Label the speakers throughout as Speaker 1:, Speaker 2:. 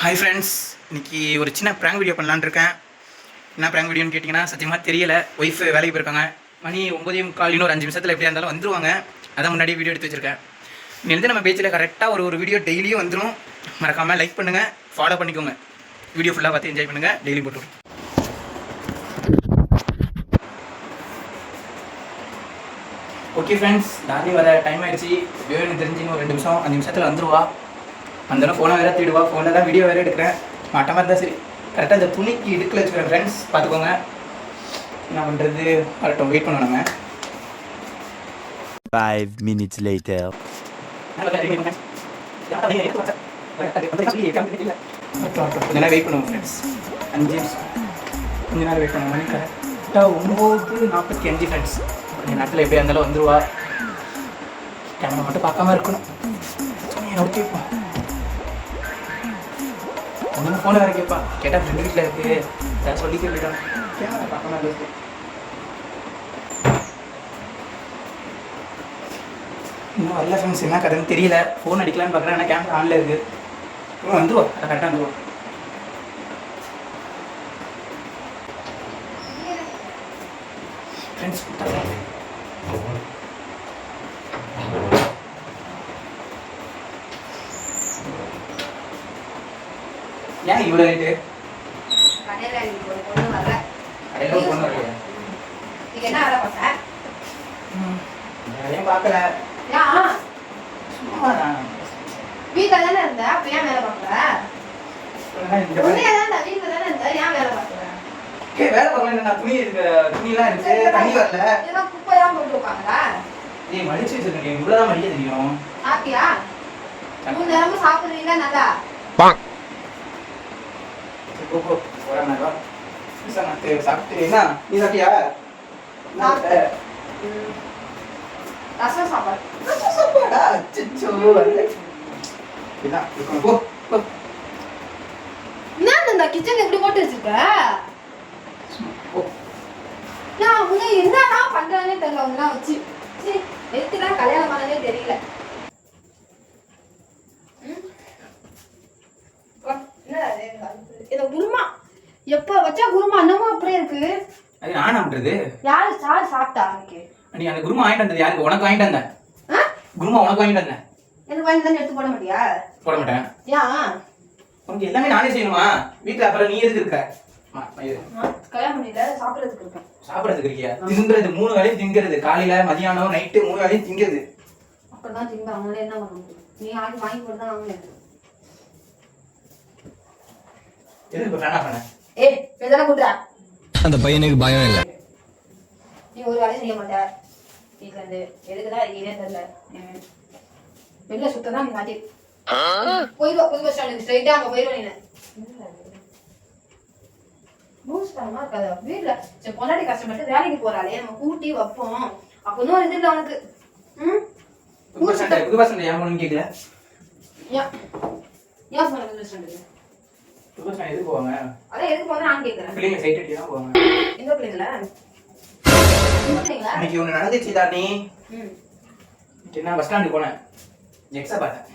Speaker 1: Hi friends, இன்றைக்கி ஒரு சின்ன ப்ராங்க் வீடியோ பண்ணலான்னு இருக்கேன். என்ன ப்ராங்க் வீடியோன்னு கேட்டிங்கன்னா சத்தியமாக தெரியல. ஒய்ஃப் வேலைக்கு போயிருக்காங்க. மணி 9:45, இன்னொரு 5 நிமிஷத்தில் எப்படியா இருந்தாலும் வந்துருவாங்க. அதான் முன்னாடி வீடியோ எடுத்து வச்சுருக்கேன். இன்னிலேருந்து நம்ம பேஜில் கரெக்டாக ஒரு வீடியோ டெய்லியும் வந்துடும். மறக்காமல் லைக் பண்ணுங்கள், ஃபாலோ பண்ணிக்கோங்க. வீடியோ ஃபுல்லாக பார்த்து என்ஜாய் பண்ணுங்கள். டெய்லி போட்டுருவோம். ஓகே ஃப்ரெண்ட்ஸ், தாண்டி வர டைம் ஆகிடுச்சு. எப்படியோ எனக்கு தெரிஞ்சு இன்னும் 2 நிமிஷம் 5 நிமிஷத்தில் வந்துடுவா. வந்தாலும் ஃபோனை வேறு தேடுவா. ஃபோனில் தான் வீடியோ வேறு எடுக்கிறேன். மாட்டமாக இருந்தால் சரி. கரெக்டாக இந்த துணிக்கு இடுக்கில் வச்சுக்கிறேன் ஃப்ரெண்ட்ஸ், பார்த்துக்கோங்க. என்ன பண்ணுறது, வரட்டும், வெயிட் பண்ணணும். நம்ம
Speaker 2: 5 minutes later.
Speaker 1: கொஞ்ச நேரம் வெயிட் பண்ணுவோம் ஃப்ரெண்ட்ஸ். 5 நிமிஷம் கொஞ்ச நேரம் வெயிட் பண்ணுவோம். மணி கரெக்டாக 9:45 ஃப்ரெண்ட்ஸ். கொஞ்சம் நேரத்தில் எப்படியா இருந்தாலும் வந்துடுவா. கேமரா மட்டும் பார்க்காம இருக்கணும். ஓகே, ஒன்றும் ஃபோனை வேறு கேட்பா. கேட்டால் ஃப்ரெண்டு வீட்டில் இருக்குது, ஏதாவது சொல்லி கேட்டுட்டான். கேமரா பார்க்காம இருக்கு. இன்னும் வரல ஃப்ரெண்ட்ஸ், என்ன கதைன்னு தெரியல. ஃபோன் அடிக்கலான்னு பார்க்குறேன், ஆனால் கேமரா ஆனில் இருக்குது. வந்துடுவோம், அதை கரெக்டாக வந்துடுவோம். ஃப்ரெண்ட்ஸ் ஏன் இவ்வளோ லேட்டு? கடையில் பொண்ணு வரலையா?
Speaker 3: என்ன வேலை பார்க்க?
Speaker 1: வேலையும் பார்க்கல. சும்மா தான்
Speaker 3: வீட்டில் தானே இருந்த, அப்போ ஏன் வேலை பார்க்கல? வீட்டில் தானே இருந்த, ஏன் வேலை பார்க்கல?
Speaker 1: வேலை பார்க்கல. நான் துணியெல்லாம் இருக்கு, தண்ணி வரல.
Speaker 3: இதெல்லாம் குப்பையெல்லாம் போட்டு உட்காங்களா?
Speaker 1: ஏய், மடிச்சு வச்சிருக்கேன். இவ்வளோதான் மடிக்க தெரியும்.
Speaker 3: சாப்பிட்டியா? 3 நேரமும் சாப்பிடுறீங்களா? நல்லா
Speaker 1: சாப்பிட்டு என்ன நீ சாப்பிட்டியா?
Speaker 3: ரசம் சாப்பாடு.
Speaker 1: சாப்பாடா? அச்சோ,
Speaker 3: என்ன இந்த கிச்சன் எப்படி போட்டு வச்சிருக்க? என்னன்னா பண்றானே தெரியல. அவங்கலாம் வச்சு எதுக்குதான் கல்யாணம் பண்ணதே தெரியல. இந்த குருமா எப்ப வச்சா குருமா அன்னமும் அப்படியே இருக்கு.
Speaker 1: அது நான் பண்றது.
Speaker 3: யாரு சாப்பிட்டா அன்னைக்கு?
Speaker 1: நீ அந்த குருமா வாங்கிட்டு வந்தது யாருக்கு? உனக்கு வாங்கிட்டு வந்தேன். குருமா உனக்கு வாங்கிட்டு வந்தேன்.
Speaker 3: எனக்கு வாங்கி தான் எடுத்து போட மாட்டியா?
Speaker 1: போட மாட்டேன்.
Speaker 3: ஏன்?
Speaker 1: உனக்கு எல்லாமே நானே செய்யணுமா வீட்டுல? அப்புறம் நீ எதுக்கு இருக்க?
Speaker 3: கல்யாணம் பண்ணில சாப்பிடறதுக்கு இருக்கேன்.
Speaker 1: சாப்பிடறதுக்கு இருக்கியா? திங்கிறது 3 வேளையும் திங்கிறது. காலையில, மதியானம், நைட்டு 3 வேளையும் திங்கிறது.
Speaker 3: அப்படிதான் திங்க. அவங்களே என்ன பண்ண முடியும்? நீ வாங்கி போட்டுதான் வாங்கினேன்.
Speaker 1: எதுக்கு வேணா பண்ண?
Speaker 3: ஏய், எதனா குடுறா.
Speaker 2: அந்த பையனுக்கு பயம் இல்ல.
Speaker 3: நீ ஒரு வேலையும் செய்ய மாட்ட. வீட்டுல இருந்து எதுக்குதான் இருக்கீனே தெரியல. வெளில சுத்ததான் நீ மாட்டி போயிடுவா. புது பஸ் ஸ்டாண்டுக்கு ஸ்ட்ரைட்டா அங்க போயிடுவா. நீ பூஸ்டமா இருக்காது வீட்டுல. சரி, பொண்டாட்டி கஷ்டப்பட்டு வேலைக்கு போறாளே, நம்ம கூட்டி வைப்போம். அப்ப இன்னொரு இது இல்லை உனக்கு.
Speaker 1: புது பஸ் ஸ்டாண்ட் ஏன் போகணும்னு கேட்கல?
Speaker 3: ஏன் சொன்ன புது பஸ் ஸ்டாண்டுக்கு?
Speaker 1: புது பஸ் ஸ்டாண்ட் எதுக்கு போவாங்க?
Speaker 3: அதான் எதுக்கு போனா நான் கேட்கறேன்.
Speaker 1: பிள்ளைங்க சைட் அடி தான் போவாங்க.
Speaker 3: எந்த பிள்ளைங்களா?
Speaker 1: இன்னைக்கு ஒன்று நடந்துச்சு தானே. நான் பஸ் ஸ்டாண்டு போனேன். எக்ஸா பார்த்தேன்.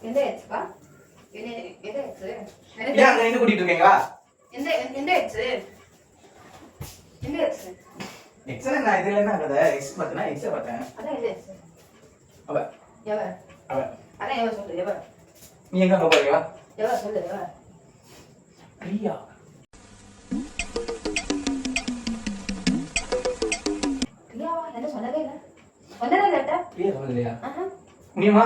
Speaker 3: எந்த எக்ஸ்பா? எந்த எக்ஸ்?
Speaker 1: ஏன் அங்கே நின்று கூட்டிட்டு இருக்கீங்களா?
Speaker 3: எந்த எக்ஸ்? எந்த எக்ஸ்?
Speaker 1: எக்ஸா நான் இதுல என்ன கதை? எக்ஸ் பார்த்தேனா? எக்ஸா பார்த்தேன்.
Speaker 3: அதான் எந்த எக்ஸ்?
Speaker 1: அவ
Speaker 3: எவ?
Speaker 1: அவ
Speaker 3: அதான் எவ சொல்லு. எவ?
Speaker 1: நீ எங்க போறீங்க?
Speaker 3: எவ சொல்லு. எவ?
Speaker 1: பிரியா.
Speaker 3: பிரியாவா? என்ன சொன்னதே இல்ல. சொன்னதே இல்ல.
Speaker 1: பிரியா சொல்லலையா? முடியுமா?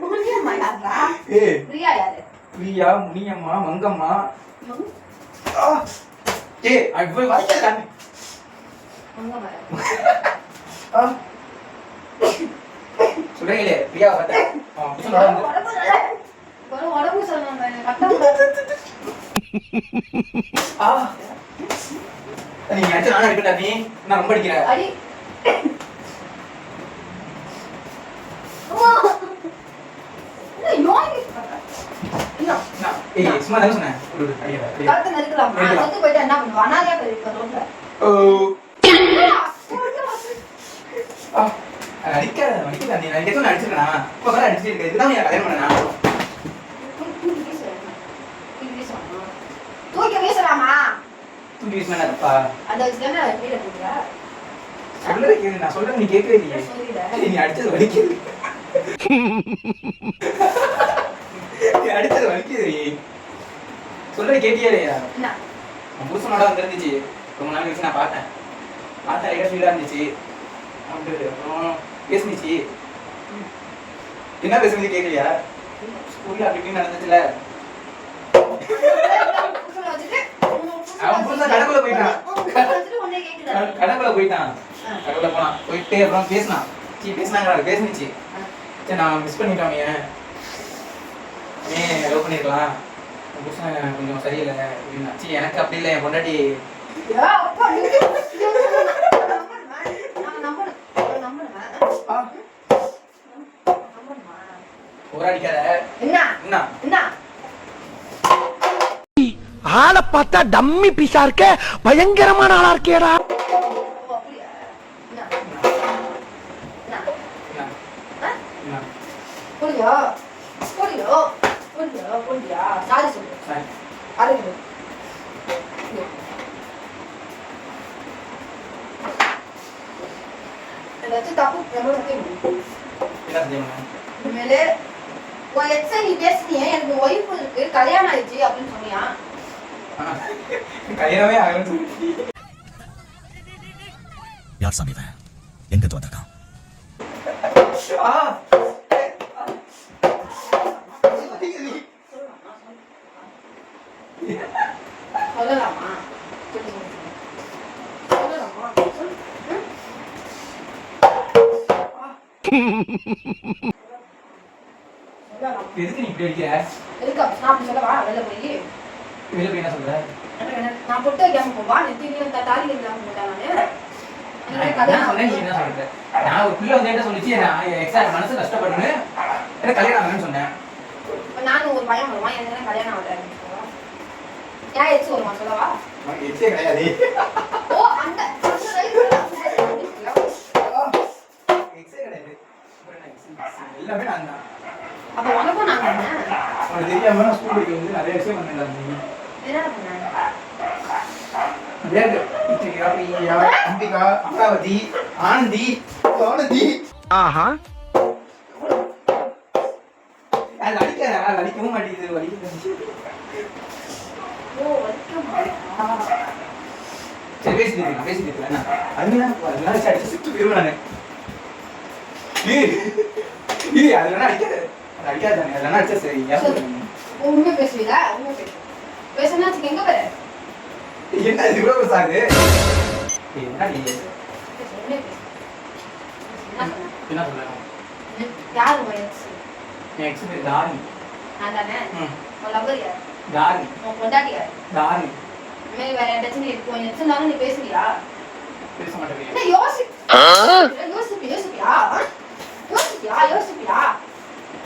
Speaker 3: முடியுமா யாரா? பிரியா யாரு?
Speaker 1: பிரியா, முனியம்மா, மங்கம்மா. ஏய், அது போய் வாய்க்கல.
Speaker 3: மங்கம்மா.
Speaker 1: சொல்றீங்களே பிரியா பார்த்தேன்.
Speaker 3: உடம்பு சொன்னாங்க.
Speaker 1: நீங்க அடிச்சு நானும் அடிக்கட்டா? நீ நான் ரொம்ப அடிக்கிற.
Speaker 3: அடி.
Speaker 1: ஏய், சும்மா தான் சொன்னேன்.
Speaker 3: கழுத்தை நெருக்கலாம். நான் போயிட்டு என்ன பண்ணுவேன்? அனாதையா போயிருக்கேன் ரோட்ல.
Speaker 1: அடிக்காத, அடிக்காத. நீ எதுவும் அடிச்சிருக்கா இப்போ கூட அடிச்சுட்டு இருக்கு இதுதான் என் கல்யாணம் பண்ணா
Speaker 3: தூக்கி வீசலாமா
Speaker 1: தூக்கி வீசினா தப்பா
Speaker 3: அதை வச்சுதானே வீட போடுறா
Speaker 1: சொல்றது கேளு நான் சொல்றது நீ கேட்கவே இல்லையே நீ அடிச்சது வலிக்குது நீ அடிச்சது வலிக்குது சொல்றது கேட்டியா இல்லையா
Speaker 3: என்ன
Speaker 1: என் புருஷனோட வந்துருந்துச்சு ரொம்ப நாள் கழிச்சு நான் பார்த்தேன் லைட்டாக ஃபீலாக இருந்துச்சு அப்புறம் பேசுனுச்சு என்ன பேசுனது கேட்கலையா ஸ்கூல்ல அப்படி இப்படின்னு நடந்துச்சுல அவன் புருஷன் கடவுள போயிட்டான் கடவுள போயிட்டான் கடவுள போனான் போயிட்டு அப்புறம் பேசினான் பேசினாங்க பேசுனுச்சு சரி நான் மிஸ் பண்ணிட்டோம் ஏன் லவ் பண்ணிருக்கலாம் புருஷன் கொஞ்சம் சரியில்லை அப்படின்னா சரி எனக்கு அப்படி இல்லை என் பொண்டாட்டி போராடிக்காத
Speaker 3: என்ன
Speaker 1: என்ன
Speaker 3: என்ன
Speaker 4: ஆளை பார்த்தா டம்மி பீஸா இருக்க பயங்கரமான ஆளா இருக்கேடா
Speaker 3: புரியா புரியா புரியா புரியா சாரி சொல்லு அருகு ஏதாச்சும் தப்பு நம்ம
Speaker 1: என்ன செய்யணும்
Speaker 3: இனிமேலு உன் எக்ஸை நீ பேசுனியே எனக்கு ஒய்ஃப் இருக்கு கல்யாணம் ஆயிடுச்சு அப்படின்னு சொன்னியா
Speaker 1: கல்யாணமே ஆகலன்னு சொல்லிட்டு
Speaker 5: யார் சாமி இவன் எங்க வந்திருக்கான்
Speaker 3: சொல்லலாமா சொல்லலாமா
Speaker 1: எதுக்கு நீ இப்படி அடிக்கிற
Speaker 3: எதுக்கு நான் அப்படி சொல்லவா வெளில போய்
Speaker 1: வெளில போய் என்ன சொல்ற
Speaker 3: நான் பொட்டு வைக்காம போவா நெத்திலையும் தாலி இல்லாம போட்டேன்
Speaker 1: நான் சொன்னேன் நீ என்ன சொல்ற நான் ஒரு பிள்ளை வந்து என்ன சொல்லிச்சு நான் எக்ஸாக்ட் மனசு கஷ்டப்படுன்னு எனக்கு கல்யாணம் ஆகணும்னு சொன்னேன்
Speaker 3: நானும் ஒரு பயம் வருவான் எனக்கு கல்யாணம் ஆகல ஏன் எச்சு வருமா சொல்லவா
Speaker 1: எச்சே கிடையாது
Speaker 3: ஓ அந்த
Speaker 1: எக்ஸே கிடையாது எல்லாமே நான் தான்
Speaker 3: அப்ப உனக்கும் நான் பண்ணேன்
Speaker 1: உனக்கு தெரியாம நான் ஸ்கூல் படிக்க வந்து நிறைய விஷயம் பண்ணேன்
Speaker 3: என்ன பண்ணேன்
Speaker 1: அம்பிகா அமராவதி ஆனந்தி ஆனந்தி
Speaker 4: ஆஹா
Speaker 1: அது அடிக்காத அது அடிக்கவும் மாட்டேங்குது வலிக்குது
Speaker 3: ஓ வலிக்குமா
Speaker 1: சரி பேசிட்டு இருக்கேன் அதெல்லாம் அடிச்சு சுட்டு போயிருவேன் நானு அது வேணா அடிக்காது அது அடிக்காது தானே அதெல்லாம் அடிச்சா சரி
Speaker 3: உண்மை பேசுவீங்களா உண்மை பேசுனா எங்க வர
Speaker 1: என்ன இது இவ்வளவு சாரு என்ன என்ன சொல்லணும்
Speaker 3: யாரு வயசு
Speaker 1: என் எக்ஸ் பேர் தாரணி
Speaker 3: நான் தானே உன் லவர் யார்
Speaker 1: தாரணி
Speaker 3: உன் பொண்டாட்டி யார்
Speaker 1: தாரணி
Speaker 3: இனிமேல் வேற யார்ட்டாச்சும் நீ உன் எச்சுனாலும் நீ பேசுறியா
Speaker 1: பேச மாட்டேன்
Speaker 3: என்ன யோசிப்பியா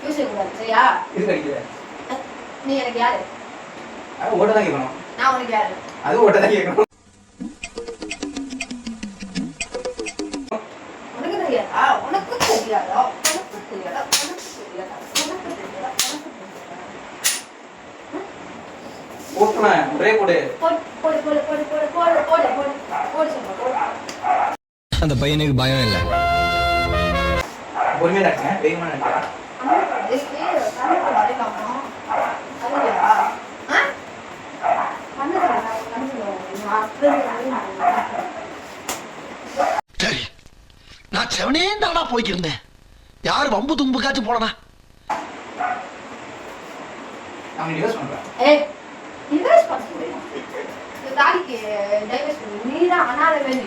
Speaker 3: யோசிக்க கூடாது சரியா
Speaker 1: இது அடிக்கிற
Speaker 3: நீ எனக்கு யாரு
Speaker 1: அது ஓட்ட தான் கேட்கணும்
Speaker 3: நான் உனக்கு யாரு
Speaker 1: அது ஓட்ட தான் கேட்கணும்
Speaker 3: உனக்கு தெரியாதா உனக்கு தெரியாதா உனக்கு தெரியாதா உனக்கு தெரியாதா உனக்கு தெரியாதா உனக்கு தெரியாதா
Speaker 1: போட்டுவேன் ஒரே போடு
Speaker 3: போடு போடு போடு போடு போடு போடு போடு போடு சொல்ல போடு
Speaker 2: அந்த பையனுக்கு பயம் இல்லை
Speaker 1: பொறுமையா நினைச்சேன் வேகமா நினைச்சேன்
Speaker 4: சரி நான் செவனே தானா போய்க்கிருந்தேன் யாரு வம்பு தும்புக்காச்சும் போடனா
Speaker 1: அவங்க டிவோர்ஸ் பண்றேன்
Speaker 3: ஏய் இன்வெஸ்ட் பண்ணு இந்த தாடிக்கு டைவர்ஸ் பண்ணு நீதான் அனாத வேண்டி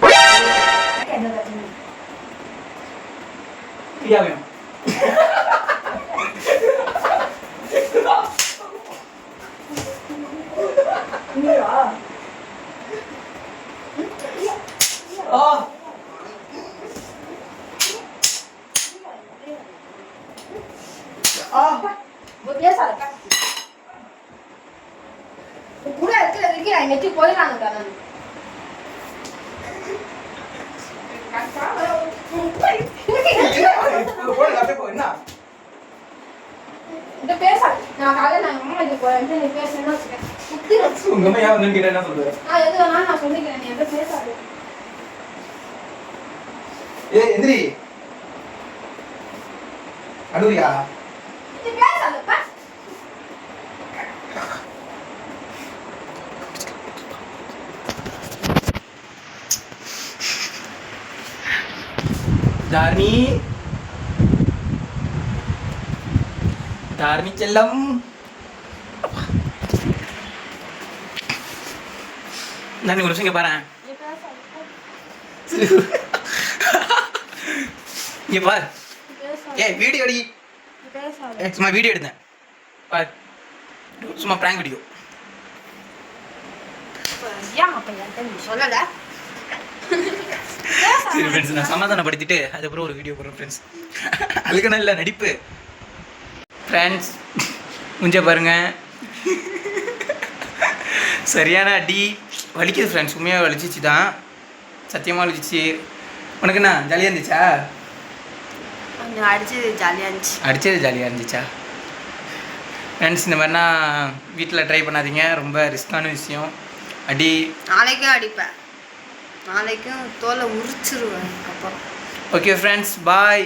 Speaker 3: எனக்கு என்ன பிரச்சனை
Speaker 1: பிரியா வேணும்
Speaker 3: நீயா பேசாத கூட இருக்கிறதுக்கு நான் நெட்டி போயிடலாங்க
Speaker 1: போடு அப்படியே போ என்ன
Speaker 3: இந்த பேசாத. நான் காலையில நான் அம்மா இது போறேன். நீ பேசுறேன்னா வச்சுக்க. குத்திரும்.
Speaker 1: உங்க அம்மா ஏன் வந்து என்ன சொல்ற
Speaker 3: நான் எது வேணாலும் நான் சொல்லிக்கிறேன். நீ என்கிட்ட பேசாத.
Speaker 1: ஏய் எந்திரி அழுவியா
Speaker 3: நீ பேசாதப்பா.
Speaker 1: தாரணி தாரணி செல்லம் நான் ஒரு விஷயம் பாரு
Speaker 3: நீ பேசாத.
Speaker 1: இங்க பார்
Speaker 3: நீ பேசாத.
Speaker 1: ஏய் வீடியோ அடி
Speaker 3: நீ பேசாத.
Speaker 1: சும்மா வீடியோ எடுத்தேன் பார் சும்மா பிராங்க் வீடியோ
Speaker 3: ஏன் அப்ப என்கிட்ட நீ சொல்லல?
Speaker 1: சரி ஃப்ரெண்ட்ஸ் நான் சமாதானப்படுத்திட்டு அதுக்கப்புறம் ஒரு வீடியோ போடுறேன் ஃப்ரெண்ட்ஸ் அதுக்கு நல்ல நடிப்பு ஃப்ரெண்ட்ஸ் முஞ்ச பாருங்க சரியான அடி வலிக்குது ஃப்ரெண்ட்ஸ் உண்மையாக வலிச்சிச்சு தான் சத்தியமாக வலிச்சிச்சு உனக்கு என்ன ஜாலியாக இருந்துச்சா
Speaker 3: கொஞ்சம் அடிச்சது ஜாலியாக இருந்துச்சு.
Speaker 1: அடித்தது ஜாலியாக இருந்துச்சா ஃப்ரெண்ட்ஸ் இந்த மாதிரினா வீட்டில் ட்ரை பண்ணாதீங்க ரொம்ப ரிஸ்க்கான விஷயம் அடி
Speaker 3: நாளைக்கும் அடிப்பேன். நாளைக்கும் தோலை உரிச்சிருவேன். அதுக்கப்புறம்
Speaker 1: ஓகே ஃப்ரெண்ட்ஸ் பாய்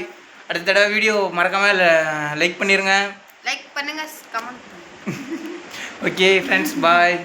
Speaker 1: அடுத்த தடவை வீடியோ மறக்காமல் லைக் பண்ணிடுங்க
Speaker 3: லைக் பண்ணுங்க, கமெண்ட் பண்ணுங்க.
Speaker 1: Okay friends bye